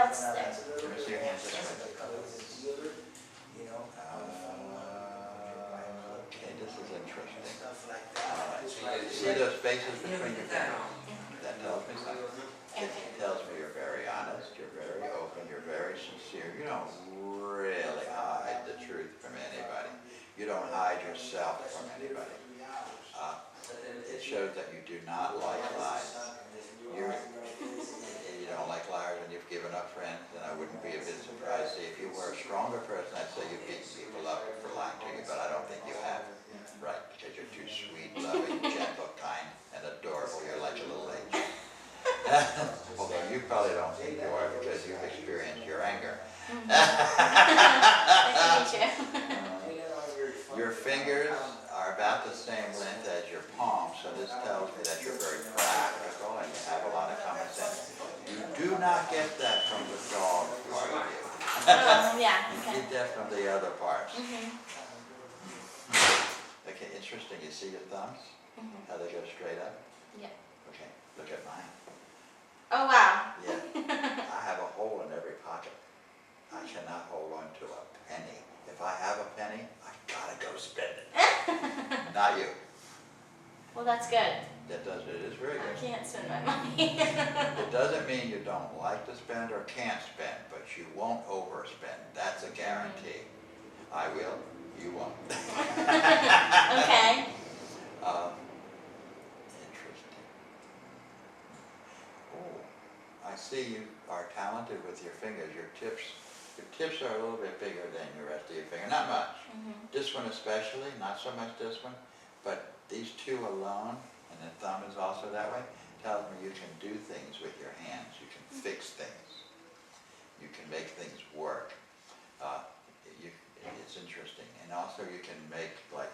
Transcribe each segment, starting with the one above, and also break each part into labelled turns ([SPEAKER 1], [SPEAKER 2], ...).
[SPEAKER 1] that's there.
[SPEAKER 2] Let me see your hands this way. Okay, this is interesting. See those spaces between your fingers? That tells me something. It tells me you're very honest, you're very open, you're very sincere. You don't really hide the truth from anybody. You don't hide yourself from anybody. It shows that you do not like lies. You don't like liars when you've given up friends, and I wouldn't be a bit surprised. See, if you were a stronger person, I'd say you've beaten people up for lying to you, but I don't think you have. Right, because you're too sweet, loving, gentle, kind, and adorable. You're like a little angel. Although you probably don't think you are because you've experienced your anger.
[SPEAKER 1] That could be true.
[SPEAKER 2] Your fingers are about the same length as your palm, so this tells me that you're very practical and you have a lot of common sense. You do not get that from the dog part of you.
[SPEAKER 1] Yeah, okay.
[SPEAKER 2] You get from the other parts. Okay, interesting. You see your thumbs? How they go straight up?
[SPEAKER 1] Yeah.
[SPEAKER 2] Okay, look at mine.
[SPEAKER 1] Oh, wow.
[SPEAKER 2] Yeah, I have a hole in every pocket. I cannot hold on to a penny. If I have a penny, I gotta go spend it. Not you.
[SPEAKER 1] Well, that's good.
[SPEAKER 2] It is very
[SPEAKER 1] I
[SPEAKER 2] good.
[SPEAKER 1] can't spend my money.
[SPEAKER 2] It doesn't mean you don't like to spend or can't spend, but you won't overspend. That's a guarantee. I will, you won't.
[SPEAKER 1] Okay.
[SPEAKER 2] Interesting. Oh, I see you are talented with your fingers. Your tips are a little bit bigger than the rest of your finger. Not much. This one especially, not so much this one, but these two alone, and the thumb is also that way, tells me you can do things with your hands. You can fix things. You can make things work. It's interesting. And also you can make like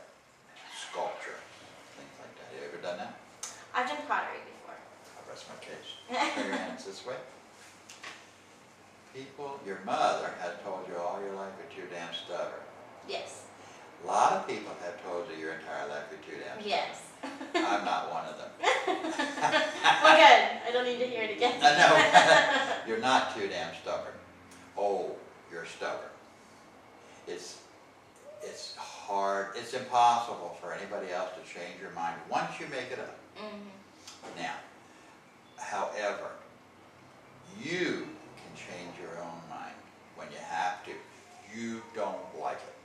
[SPEAKER 2] sculpture, things like that. Have you ever done that?
[SPEAKER 1] I've done pottery before.
[SPEAKER 2] I'll rest my case. Put your hands this way. Your mother has told you all your life you're too damn stubborn.
[SPEAKER 1] Yes.
[SPEAKER 2] A lot of people have told you your entire life you're too damn stubborn.
[SPEAKER 1] Yes.
[SPEAKER 2] I'm not one of them.
[SPEAKER 1] Well, good. I don't need to hear it again.
[SPEAKER 2] No, you're not too damn stubborn. Oh, you're stubborn. It's hard. It's impossible for anybody else to change your mind once you make it up. Now, however, you can change your own mind when you have to. You don't like it.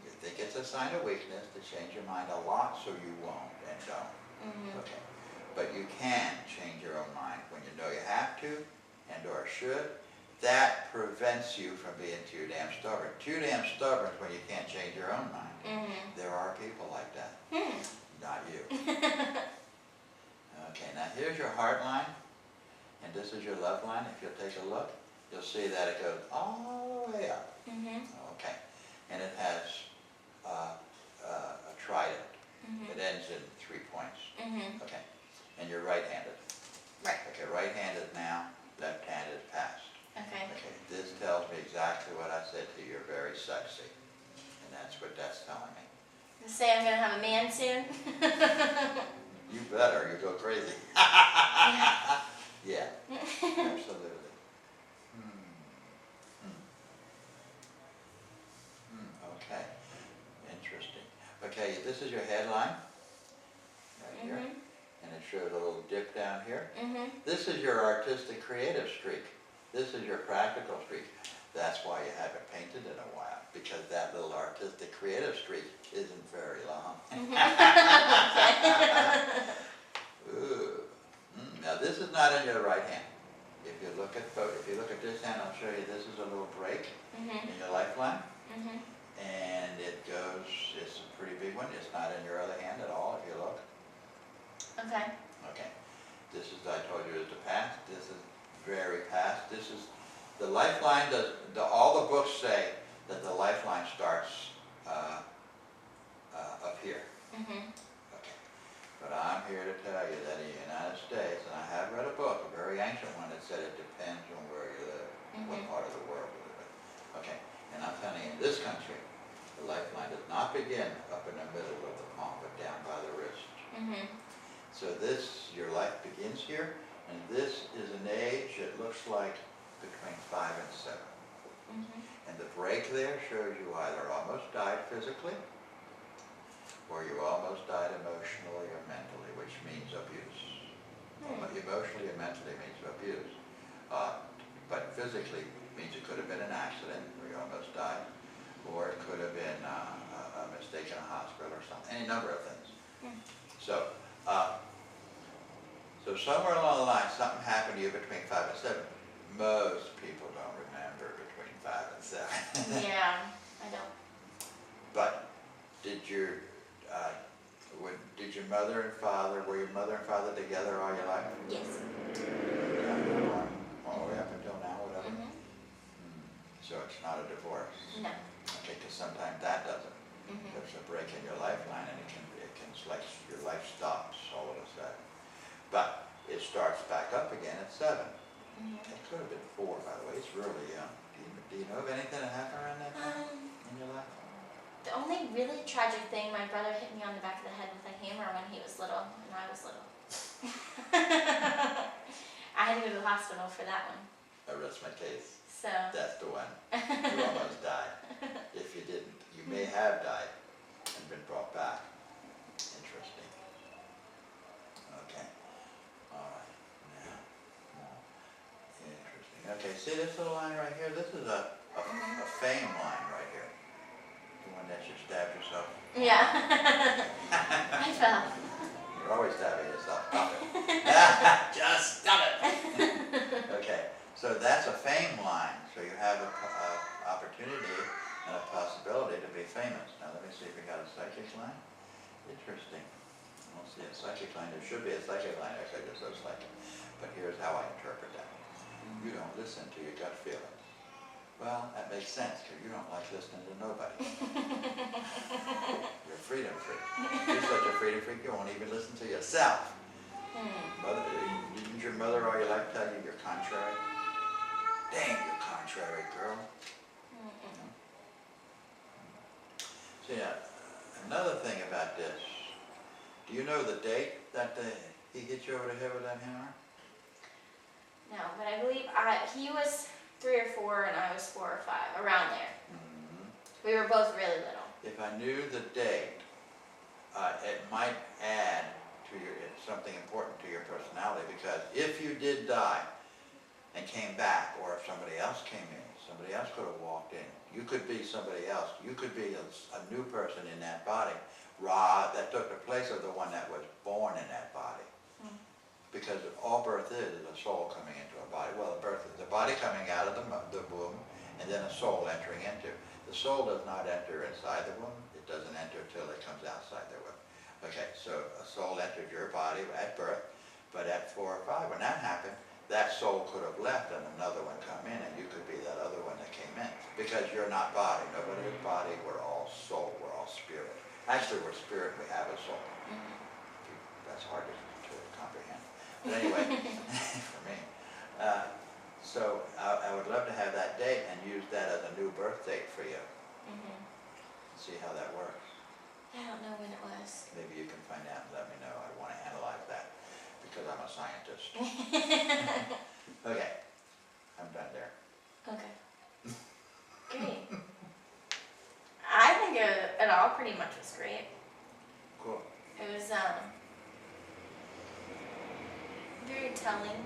[SPEAKER 2] You think it's a sign of weakness to change your mind a lot, so you won't and don't. Okay. But you can change your own mind when you know you have to and or should. That prevents you from being too damn stubborn. Too damn stubborn is when you can't change your own mind. There are people like that. Not you. Okay, now here's your heart line, and this is your love line. If you'll take a look, you'll see that it goes all the way up. Okay, and it has a trident. It ends in 3 points. Okay, and you're right-handed.
[SPEAKER 1] Right.
[SPEAKER 2] Okay, right-handed now, left-handed past.
[SPEAKER 1] Okay.
[SPEAKER 2] Okay, this tells me exactly what I said to you. You're very sexy, and that's what that's telling me.
[SPEAKER 1] Say I'm going to have a man soon?
[SPEAKER 2] You better, you go crazy. Yeah, absolutely. Okay, interesting. Okay, this is your headline, right here, and it shows a little dip down here. This is your artistic creative streak. This is your practical streak. That's why you haven't painted in a while, because that little artistic creative streak isn't very long. Ooh. Now this is not in your right hand. If you look at this hand, I'll show you. This is a little break in your lifeline, and it goes. It's a pretty big one. It's not in your other hand at all. If you look.
[SPEAKER 1] Okay.
[SPEAKER 2] Okay. This is, I told you, is the past. This is very past. This is the lifeline. All the books say that the lifeline starts up here. Okay. But I'm here to tell you that in the United States, and I have read a book, a very ancient one, that said it depends on where you live, what part of the world you live in. Okay. And I'm telling you, in this country, the lifeline does not begin up in the middle of the palm, but down by the wrist. So your life begins here, and this is an age, it looks like between 5 and 7.
[SPEAKER 1] Mhm.
[SPEAKER 2] And the break there shows you either almost died physically, or you almost died emotionally or mentally, which means abuse. Emotionally and mentally means abuse. But physically means it could have been an accident where you almost died, or it could have been a mistake in a hospital or something, any number of things. So, so somewhere along the line, something happened to you between 5 and 7. Most people don't remember between 5 and 7.
[SPEAKER 1] Yeah, I don't.
[SPEAKER 2] But did your mother and father, were your mother and father together all your life?
[SPEAKER 1] Yes.
[SPEAKER 2] All the way up until now, whatever?
[SPEAKER 1] Mhm.
[SPEAKER 2] So it's not a divorce?
[SPEAKER 1] No.
[SPEAKER 2] Okay, because sometimes that doesn't.
[SPEAKER 1] Mhm.
[SPEAKER 2] There's a break in your lifeline and it can, it's like your life stops all of a sudden. But it starts back up again at 7.
[SPEAKER 1] Mhm.
[SPEAKER 2] It could have been 4, by the way, it's really young. Do you know of anything that happened around that time in your life?
[SPEAKER 1] The only really tragic thing, my brother hit me on the back of the head with a hammer when he was little, and I was little. I had to go to the hospital for that one.
[SPEAKER 2] I rest my case.
[SPEAKER 1] So.
[SPEAKER 2] That's the one. You almost died. If you didn't, you may have died and been brought back. Interesting. Okay. All right. Now, interesting. Okay, see this little line right here? This is a fame line right here. The one that you stabbed yourself.
[SPEAKER 1] Yeah. I fell.
[SPEAKER 2] You're always stabbing yourself. Stop it. Just stop it. Okay, so that's a fame line. So you have an opportunity and a possibility to be famous. Now let me see if we got a psychic line. Interesting. I don't see a psychic line. There should be a psychic line. Actually, there's no psychic. But here's how I interpret that. You don't listen to your gut feelings. Well, that makes sense because you don't like listening to nobody. You're a freedom freak. You're such a freedom freak you won't even listen to yourself. Didn't your mother all your life tell you you're contrary? Damn, you're contrary, girl. See, another thing about this. Do you know the date that he hit you over the head with that hammer?
[SPEAKER 1] No, but I believe he was 3 or 4 and I was 4 or 5, around there. We were both really little.
[SPEAKER 2] If I knew the date, it might add to something important to your personality, because if you did die and came back, or if somebody else came in, somebody else could have walked in. You could be somebody else. You could be a new person in that body, that took the place of the one that was born in that body. Because all birth is a soul coming into a body. Well, birth is the body coming out of the womb, and then a soul entering into. The soul does not enter inside the womb. It doesn't enter until it comes outside the womb. Okay, so a soul entered your body at birth, but at 4 or 5, when that happened, that soul could have left and another one come in, and you could be that other one that came in. Because you're not body. Nobody is body. We're all soul. We're all spirit. Actually, we're spirit. We have a soul. That's hard to comprehend. But anyway, for me. So I would love to have that date and use that as a new birth date for you. See how that works.
[SPEAKER 1] I don't know when it was.
[SPEAKER 2] Maybe you can find out and let me know. I want to analyze that because I'm a scientist. Okay, I'm done there.
[SPEAKER 1] Okay. Great. I think it all pretty much was great.
[SPEAKER 2] Cool.
[SPEAKER 1] It was very telling